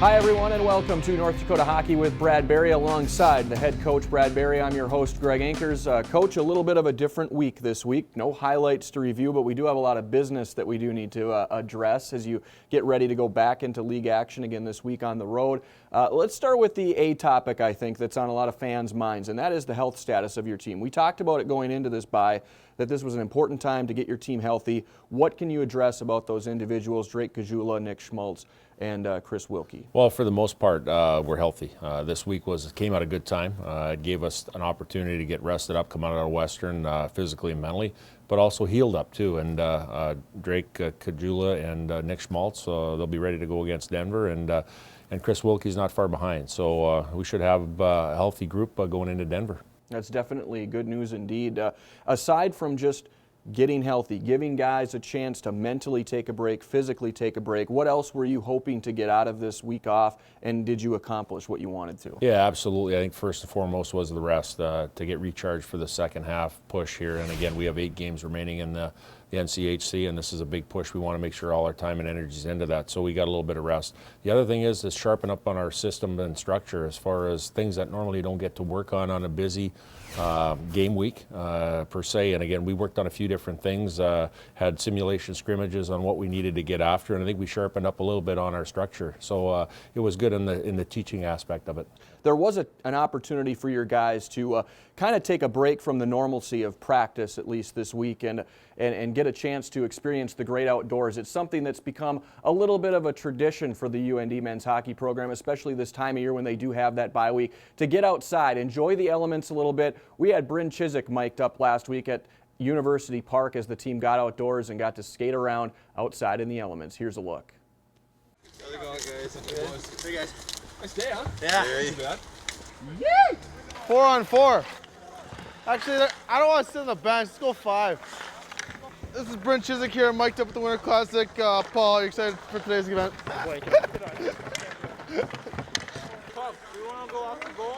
Hi everyone and welcome to North Dakota Hockey with Brad Berry alongside the head coach Brad Berry. I'm your host Greg Enkers. Coach, a little bit of a different week this week. No highlights to review, but we do have a lot of business that we do need to address as you get ready to go back into league action again this week on the road. Let's start with the A topic, I think, that's on a lot of fans' minds, and that is the health status of your team. We talked about it going into this bye, that this was an important time to get your team healthy. What can you address about those individuals, Drake Caggiula, Nick Schmaltz, and Chris Wilkie? Well, for the most part, we're healthy. This week came at a good time. It gave us an opportunity to get rested up, come out of Western physically and mentally, but also healed up too. And Drake Caggiula and Nick Schmaltz, they'll be ready to go against Denver, and Chris Wilkie's not far behind. So we should have a healthy group going into Denver. That's definitely good news indeed. Aside from just getting healthy, giving guys a chance to mentally take a break, physically take a break, what else were you hoping to get out of this week off, and did you accomplish what you wanted to? Yeah, absolutely. I think first and foremost was the rest, to get recharged for the second half push here. And again, we have 8 games remaining in the NCHC, and this is a big push. We want to make sure all our time and energy is into that, so we got a little bit of rest. The other thing is to sharpen up on our system and structure as far as things that normally don't get to work on a busy game week per se. And again, we worked on a few different things, had simulation scrimmages on what we needed to get after, and I think we sharpened up a little bit on our structure. So it was good in the teaching aspect of it. There was an opportunity for your guys to kind of take a break from the normalcy of practice, at least this week, and get a chance to experience the great outdoors. It's something that's become a little bit of a tradition for the UND men's hockey program, especially this time of year when they do have that bye week, to get outside, enjoy the elements a little bit. We had Bryn Chyzyk mic'd up last week at University Park as the team got outdoors and got to skate around outside in the elements. Here's a look. How's it going, guys? Hey, guys. Nice day, huh? Yeah. Not too bad. Yay! 4-on-4. Actually, I don't want to sit on the bench. Let's go 5. This is Bryn Chyzyk here, mic'd up at the Winter Classic. Paul, are you excited for today's event?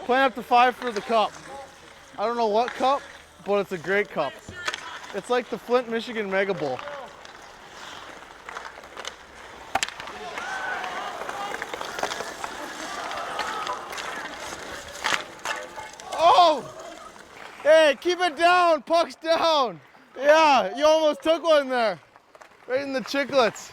Playing up to 5 for the cup. I don't know what cup, but it's a great cup. It's like the Flint, Michigan Mega Bowl. Oh! Hey, keep it down, puck's down. Yeah, you almost took one there. Right in the chicklets.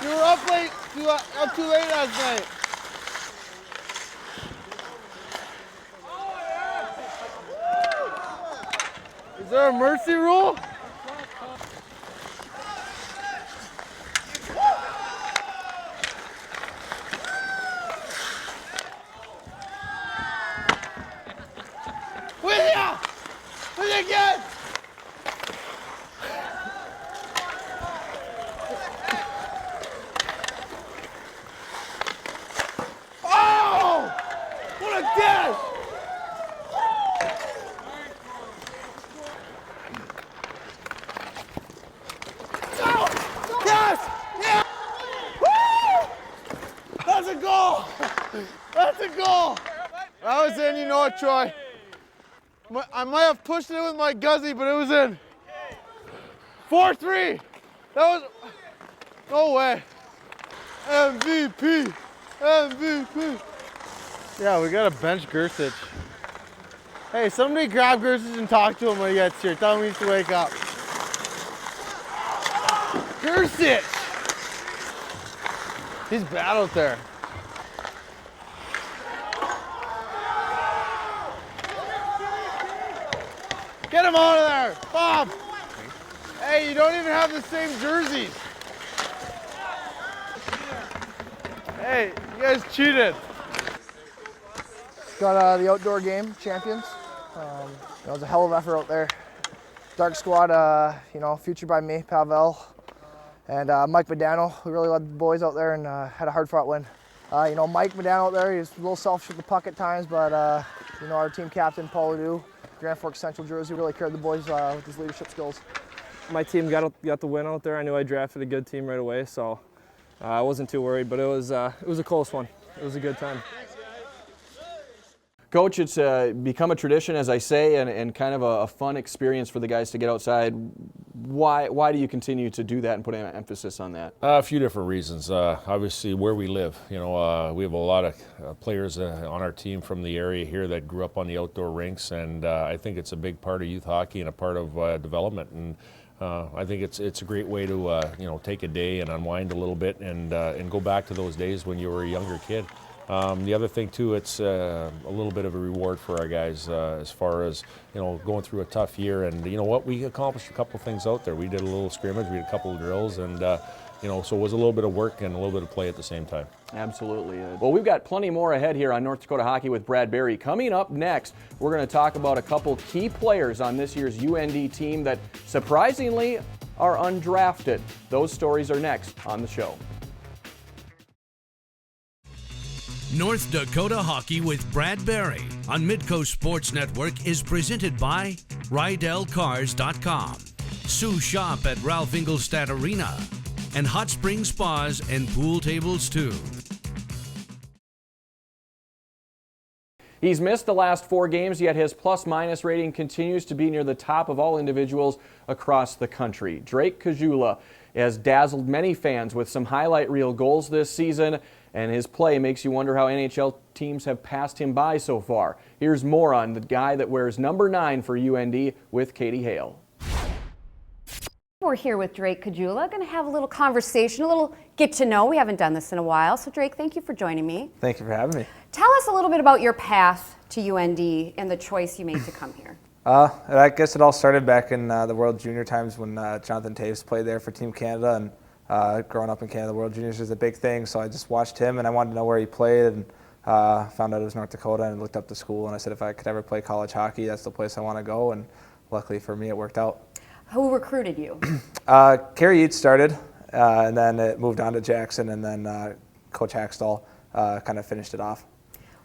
You were up late, up too late last night. Is there a mercy rule? With ya! With you again! Oh! What a dash! Yes! Yeah! Woo! That's a goal! That's a goal! That was in, you know it, Troy. I might have pushed it with my guzzy, but it was in. 4-3. That was, no way. MVP. MVP. Yeah, we got to bench Gersich. Hey, somebody grab Gersich and talk to him when he gets here. Tell him he needs to wake up. Gersich. He's bad out there. Get him out of there, Bob. Hey, you don't even have the same jerseys. Hey, you guys cheated. Got the outdoor game champions. It was a hell of an effort out there. Dark squad, featured by me, Pavel, and Mike Medano, who really led the boys out there and had a hard-fought win. Mike Medano out there, he's a little selfish with the puck at times, but our team captain, Paul Ledoux, Grand Forks Central jersey, really carried the boys with his leadership skills. My team got the win out there. I knew I drafted a good team right away, so I wasn't too worried, but it was a close one. It was a good time. Coach, it's become a tradition, as I say, and kind of a fun experience for the guys to get outside. Why do you continue to do that and put an emphasis on that? A few different reasons. Obviously, where we live, we have a lot of players on our team from the area here that grew up on the outdoor rinks, and I think it's a big part of youth hockey and a part of development. And I think it's a great way to take a day and unwind a little bit and go back to those days when you were a younger kid. The other thing too, it's a little bit of a reward for our guys as far as going through a tough year. And you know what, we accomplished a couple of things out there. We did a little scrimmage, we did a couple of drills, and so it was a little bit of work and a little bit of play at the same time. Absolutely. Well, we've got plenty more ahead here on North Dakota Hockey with Brad Berry. Coming up next, we're going to talk about a couple key players on this year's UND team that surprisingly are undrafted. Those stories are next on the show. North Dakota Hockey with Brad Berry on Midco Sports Network is presented by RydellCars.com, Sue Shop at Ralph Ingolstadt Arena, and Hot Spring Spas and Pool Tables too. He's missed the last 4 games, yet his plus-minus rating continues to be near the top of all individuals across the country. Drake Caggiula has dazzled many fans with some highlight reel goals this season, and his play makes you wonder how NHL teams have passed him by so far. Here's more on the guy that wears number 9 for UND with Katie Hale. We're here with Drake Caggiula, going to have a little conversation, a little get to know. We haven't done this in a while. So Drake, thank you for joining me. Thank you for having me. Tell us a little bit about your path to UND and the choice you made to come here. I guess it all started back in the World Junior times when Jonathan Toews played there for Team Canada, and growing up in Canada, the World Juniors is a big thing, so I just watched him and I wanted to know where he played, and found out it was North Dakota, and looked up the school, and I said if I could ever play college hockey, that's the place I want to go, and luckily for me it worked out. Who recruited you? Kerry Eads started, and then it moved on to Jackson, and then Coach Hackstall kind of finished it off.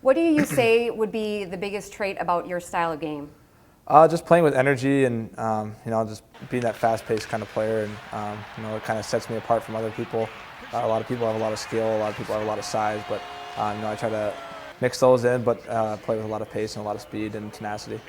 What do you say would be the biggest trait about your style of game? Just playing with energy and just being that fast-paced kind of player, and it kind of sets me apart from other people. A lot of people have a lot of skill, a lot of people have a lot of size, but I try to mix those in, but play with a lot of pace and a lot of speed and tenacity.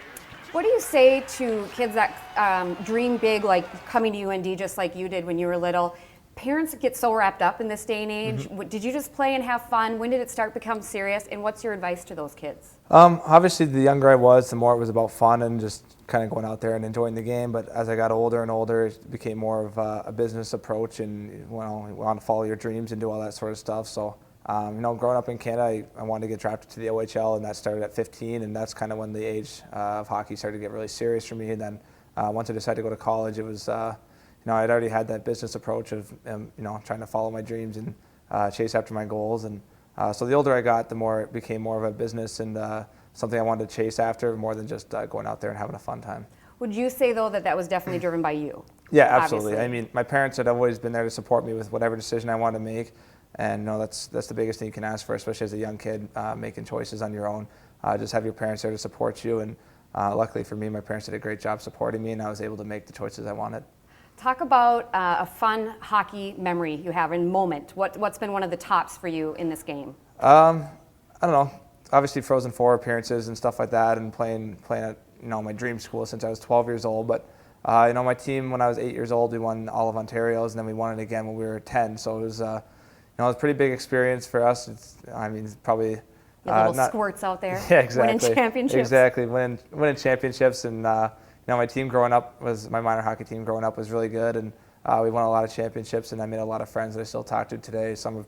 What do you say to kids that dream big, like coming to UND just like you did when you were little? Parents get so wrapped up in this day and age. Mm-hmm. Did you just play and have fun? When did it start to become serious? And what's your advice to those kids? Obviously, the younger I was, the more it was about fun and just kind of going out there and enjoying the game. But as I got older and older, it became more of a business approach, and you want to follow your dreams and do all that sort of stuff. So, growing up in Canada, I wanted to get drafted to the OHL, and that started at 15, and that's kind of when the age of hockey started to get really serious for me. And then once I decided to go to college, it was I'd already had that business approach of trying to follow my dreams and chase after my goals, and so the older I got, the more it became more of a business and something I wanted to chase after more than just going out there and having a fun time. Would you say though that was definitely driven by you? Yeah, absolutely. Obviously. I mean, my parents had always been there to support me with whatever decision I wanted to make, and that's the biggest thing you can ask for, especially as a young kid making choices on your own. Just have your parents there to support you, and luckily for me, my parents did a great job supporting me, and I was able to make the choices I wanted. Talk about a fun hockey memory you have and moment. What's been one of the tops for you in this game? I don't know. Obviously, Frozen Four appearances and stuff like that, and playing at my dream school since I was 12 years old. But my team when I was 8 years old, we won all of Ontario's, and then we won it again when we were 10. So it was it was a pretty big experience for us. It's probably little squirts out there. Yeah, exactly. Winning championships. Exactly, winning championships, and my team growing up my minor hockey team growing up was really good, and we won a lot of championships, and I made a lot of friends that I still talk to today. Some have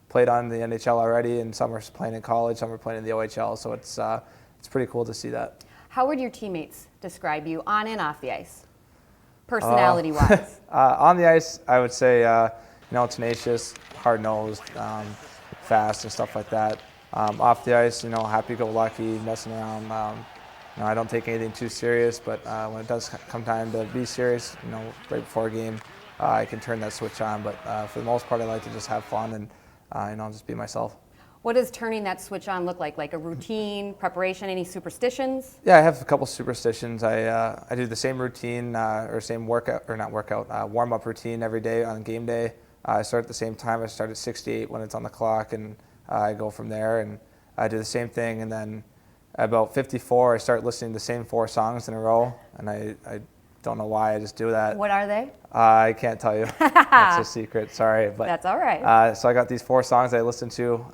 played on the NHL already, and some are playing in college, some are playing in the OHL, so it's pretty cool to see that. How would your teammates describe you on and off the ice, personality-wise? On the ice, I would say tenacious, hard-nosed, fast, and stuff like that. Off the ice, happy-go-lucky, messing around. I don't take anything too serious, but when it does come time to be serious, right before a game, I can turn that switch on. But for the most part, I like to just have fun and just be myself. What does turning that switch on look like? Like a routine, preparation, any superstitions? Yeah, I have a couple superstitions. I do the same routine or same warm-up routine every day on game day. I start at the same time. I start at 6 to 8 when it's on the clock, and I go from there. And I do the same thing, and then at about 54, I start listening to the same 4 songs in a row, and I don't know why, I just do that. What are they? I can't tell you. That's a secret, sorry. But That's all right. so I got these 4 songs I listen to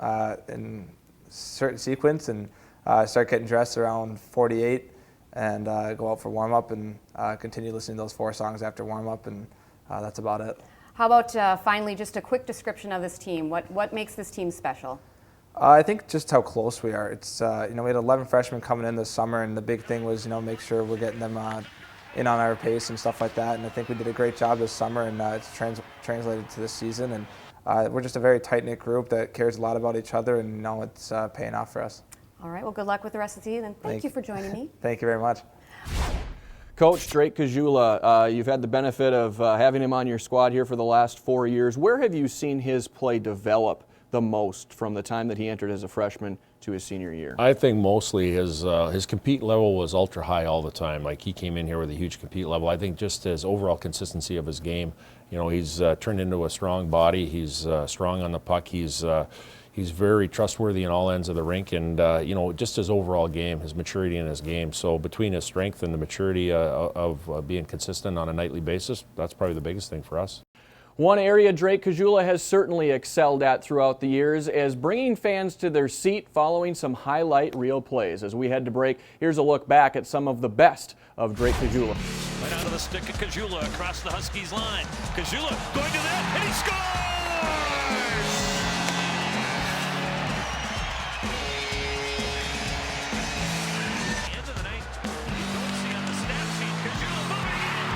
in certain sequence, and start getting dressed around 48, and go out for warm-up, and continue listening to those 4 songs after warm-up, and that's about it. How about finally just a quick description of this team? What makes this team special? I think just how close we are. It's we had 11 freshmen coming in this summer, and the big thing was make sure we're getting them in on our pace and stuff like that. And I think we did a great job this summer, and it's translated to this season. And we're just a very tight-knit group that cares a lot about each other, and it's paying off for us. All right. Well, good luck with the rest of the season. Thank you for joining me. Thank you very much. Coach Drake Caggiula, you've had the benefit of having him on your squad here for the last 4 years. Where have you seen his play develop the most from the time that he entered as a freshman to his senior year? I think mostly his compete level was ultra high all the time. Like, he came in here with a huge compete level. I think just his overall consistency of his game, he's turned into a strong body. He's strong on the puck. He's very trustworthy in all ends of the rink, and just his overall game, his maturity in his game. So between his strength and the maturity of being consistent on a nightly basis, that's probably the biggest thing for us. One area Drake Caggiula has certainly excelled at throughout the years is bringing fans to their seat following some highlight reel plays. As we head to break, here's a look back at some of the best of Drake Caggiula. Right out of the stick of Caggiula across the Huskies line. Caggiula going to that, and he scores! End of the night, you don't see on the stat sheet, Caggiula moving in.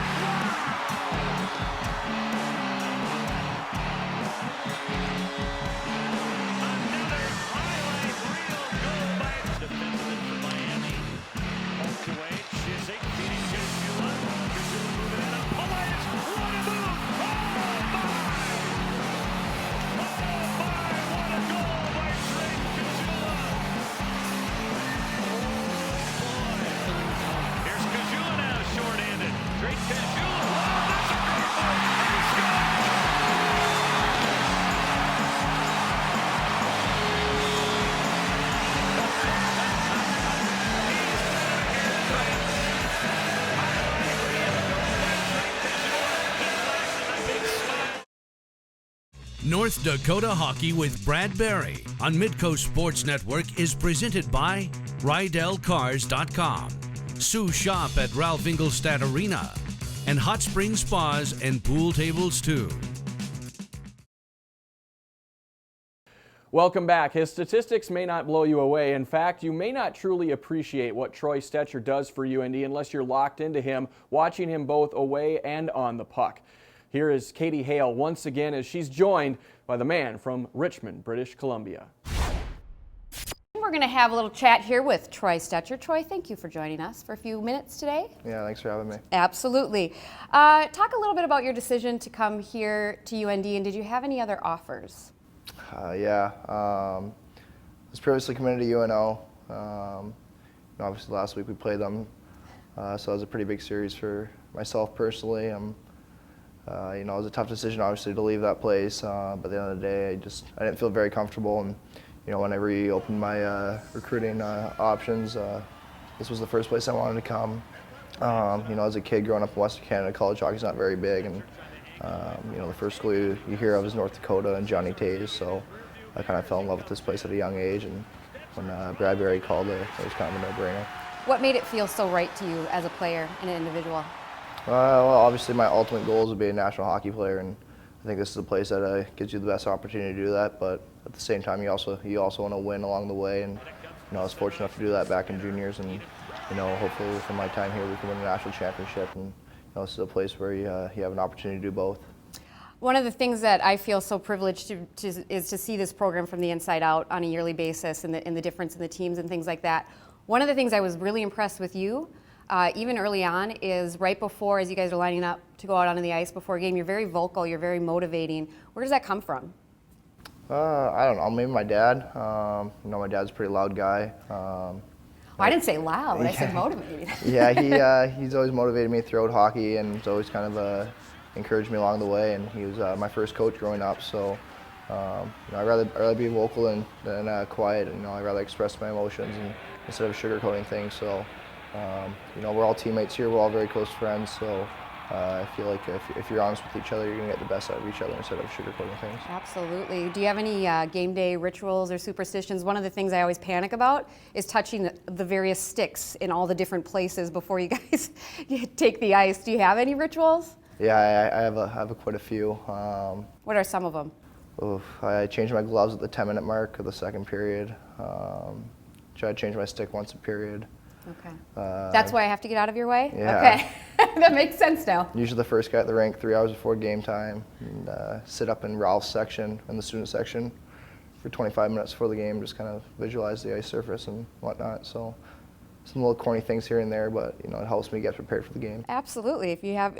Another highlight reel goal by defenseman for Miami. Poked away, Chyzyk beating Caggiula. Caggiula moving it up. Elias, what a move! What a goal by Drake Caggiula! Here's Caggiula now, short-handed. Drake Caggiula, that's a great move, and he scores! North Dakota Hockey with Brad Berry on Midco Sports Network is presented by RydellCars.com, Sue Shop at Ralph Ingolstadt Arena, and Hot Spring Spas and Pool Tables too. Welcome back. His statistics may not blow you away. In fact, you may not truly appreciate what Troy Stecher does for UND unless you're locked into him, watching him both away and on the puck. Here is Katie Hale once again as she's joined by the man from Richmond, British Columbia. We're going to have a little chat here with Troy Stecher. Troy, thank you for joining us for a few minutes today. Yeah, thanks for having me. Absolutely. Talk a little bit about your decision to come here to UND, and did you have any other offers? I was previously committed to UNO. Obviously last week we played them, so that was a pretty big series for myself personally. It was a tough decision obviously to leave that place, but at the end of the day I didn't feel very comfortable, and when I reopened my recruiting options, this was the first place I wanted to come. As a kid growing up in Western Canada, college hockey's not very big, and the first school you hear of is North Dakota and Johnny Tays, so I kind of fell in love with this place at a young age, and when Brad Berry called it was kind of a no-brainer. What made it feel so right to you as a player and an individual? Well, obviously my ultimate goal is to be a national hockey player, and I think this is a place that gives you the best opportunity to do that, but at the same time you also want to win along the way, and I was fortunate enough to do that back in juniors, and hopefully within my time here we can win a national championship, and this is a place where you have an opportunity to do both. One of the things that I feel so privileged is to see this program from the inside out on a yearly basis, and the difference in the teams and things like that. One of the things I was really impressed with you, even early on, is right before, as you guys are lining up to go out onto the ice before a game, you're very vocal, you're very motivating. Where does that come from? I don't know, maybe my dad. My dad's a pretty loud guy. I didn't say loud, I said motivating. Yeah, he's always motivated me throughout hockey, and he's always kind of encouraged me along the way, and he was my first coach growing up, so I'd rather be vocal than quiet, I'd rather express my emotions, and instead of sugarcoating things. So, you know, we're all teammates here. We're all very close friends. So I feel like if you're honest with each other, you're going to get the best out of each other instead of sugarcoating things. Absolutely. Do you have any game day rituals or superstitions? One of the things I always panic about is touching the various sticks in all the different places before you guys take the ice. Do you have any rituals? Yeah, I have quite a few. What are some of them? I change my gloves at the 10-minute mark of the second period. Try to change my stick once a period. Okay. That's why I have to get out of your way? Yeah. Okay. That makes sense now. Usually the first guy at the rink 3 hours before game time, and sit up in Ralph's section, in the student section, for 25 minutes before the game, just kind of visualize the ice surface and whatnot. So some little corny things here and there, but you know, it helps me get prepared for the game. Absolutely. If you have,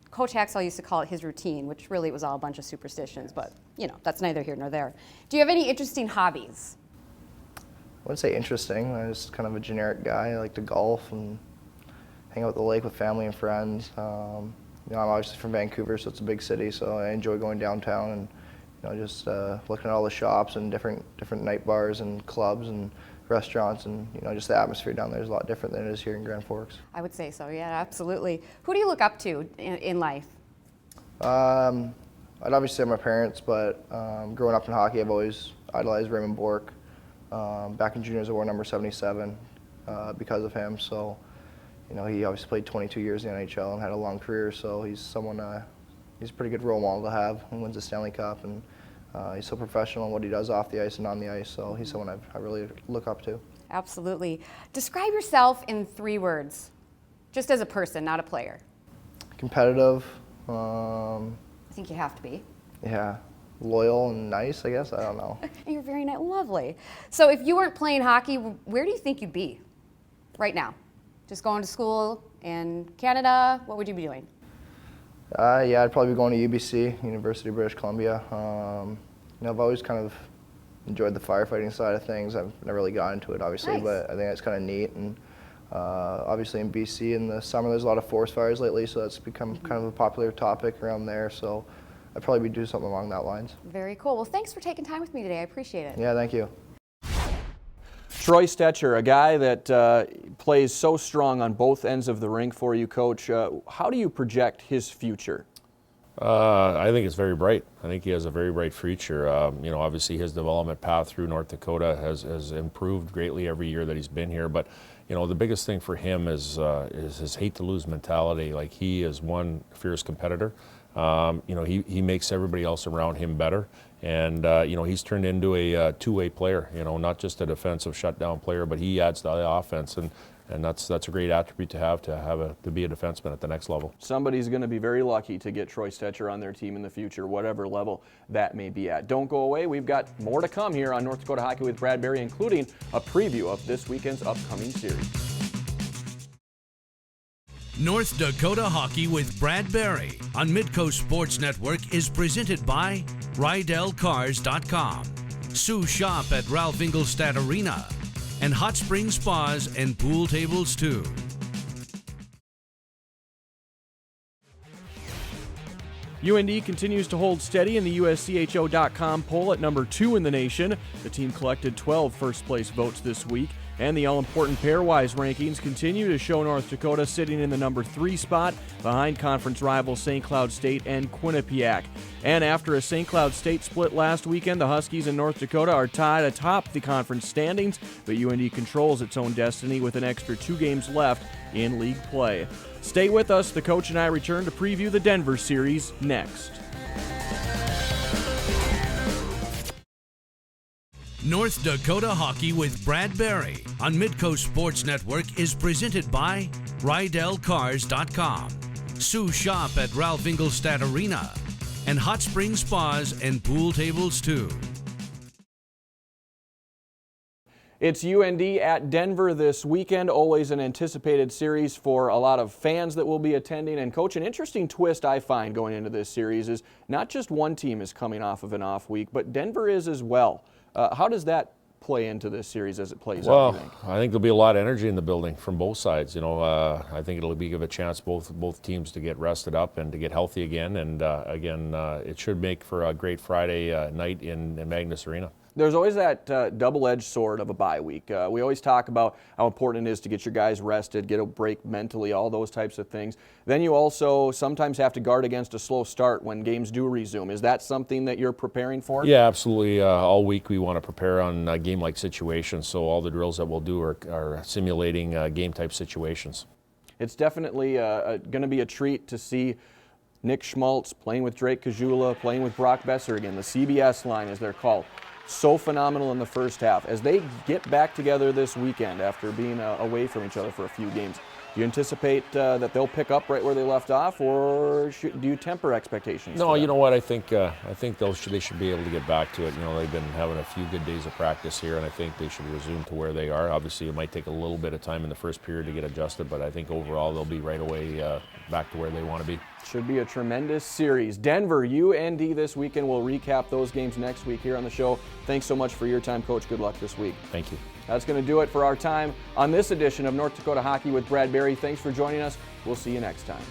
Coach Haxall used to call it his routine, which really was all a bunch of superstitions, but you know, that's neither here nor there. Do you have any interesting hobbies? I wouldn't say interesting. I'm just kind of a generic guy. I like to golf and hang out at the lake with family and friends. You know, I'm obviously from Vancouver, so it's a big city, so I enjoy going downtown and you know, just looking at all the shops and different night bars and clubs and restaurants, and you know, just the atmosphere down there is a lot different than it is here in Grand Forks. I would say so, yeah, absolutely. Who do you look up to in life? I'd obviously say my parents, but growing up in hockey, I've always idolized Raymond Bourque. Back in juniors, I wore number 77 because of him. So, you know, he obviously played 22 years in the NHL and had a long career. So he's someone, he's a pretty good role model to have. He wins the Stanley Cup, and he's so professional in what he does off the ice and on the ice. So he's someone I really look up to. Absolutely. Describe yourself in 3 words, just as a person, not a player. Competitive. I think you have to be. Yeah. Loyal and nice, I guess. I don't know. You're very nice. Lovely. So if you weren't playing hockey, where do you think you'd be right now? Just going to school in Canada? What would you be doing? Yeah, I'd probably be going to UBC, University of British Columbia. You know, I've always kind of enjoyed the firefighting side of things. I've never really got into it, obviously, Nice. but I think it's kind of neat. And obviously in BC in the summer, there's a lot of forest fires lately, so that's become kind of a popular topic around there. So I'd probably be doing something along that lines. Very cool. Well, thanks for taking time with me today. I appreciate it. Yeah, thank you. Troy Stecher, a guy that plays so strong on both ends of the rink for you, Coach. How do you project his future? I think it's very bright. I think he has a very bright future. You know, obviously his development path through North Dakota has improved greatly every year that he's been here. But you know, the biggest thing for him is his hate to lose mentality. Like, he is one fierce competitor. You know, he makes everybody else around him better. And, you know, he's turned into a two-way player, you know, not just a defensive shutdown player, but he adds to the offense. And that's a great attribute to be a defenseman at the next level. Somebody's going to be very lucky to get Troy Stecher on their team in the future, whatever level that may be at. Don't go away. We've got more to come here on North Dakota Hockey with Brad Berry, including a preview of this weekend's upcoming series. North Dakota Hockey with Brad Berry on Midco Sports Network is presented by RydellCars.com, Sue Shop at Ralph Ingolstadt Arena, and Hot Spring Spas and Pool Tables too. UND continues to hold steady in the USCHO.com poll at number 2 in the nation. The team collected 12 first-place votes this week, and the all-important pairwise rankings continue to show North Dakota sitting in the number 3 spot behind conference rivals St. Cloud State and Quinnipiac. And after a St. Cloud State split last weekend, the Huskies and North Dakota are tied atop the conference standings, but UND controls its own destiny with an extra 2 games left in league play. Stay with us. The coach and I return to preview the Denver series next. North Dakota Hockey with Brad Berry on Midco Sports Network is presented by RydellCars.com, Sue Shop at Ralph Ingolstadt Arena, and Hot Spring Spas and Pool Tables too. It's UND at Denver this weekend, always an anticipated series for a lot of fans that will be attending. And Coach, an interesting twist I find going into this series is not just one team is coming off of an off week, but Denver is as well. How does that play into this series as it plays out, Well, you think? I think there'll be a lot of energy in the building from both sides. You know, I think it'll give a chance both teams to get rested up and to get healthy again. And again, it should make for a great Friday night in Magnus Arena. There's always that double-edged sword of a bye week. We always talk about how important it is to get your guys rested, get a break mentally, all those types of things. Then you also sometimes have to guard against a slow start when games do resume. Is that something that you're preparing for? Yeah, absolutely. All week we want to prepare on game-like situations, so all the drills that we'll do are simulating game-type situations. It's definitely going to be a treat to see Nick Schmaltz playing with Drake Caggiula, playing with Brock Besser again, the CBS line as they're called. So phenomenal in the first half. As they get back together this weekend after being away from each other for a few games, do you anticipate that they'll pick up right where they left off, or do you temper expectations? No, you know what? I think they should be able to get back to it. You know, they've been having a few good days of practice here, and I think they should resume to where they are. Obviously, it might take a little bit of time in the first period to get adjusted, but I think overall they'll be right away back to where they want to be. Should be a tremendous series. Denver, UND this weekend. We'll recap those games next week here on the show. Thanks so much for your time, Coach. Good luck this week. Thank you. That's going to do it for our time on this edition of North Dakota Hockey with Brad Berry. Thanks for joining us. We'll see you next time.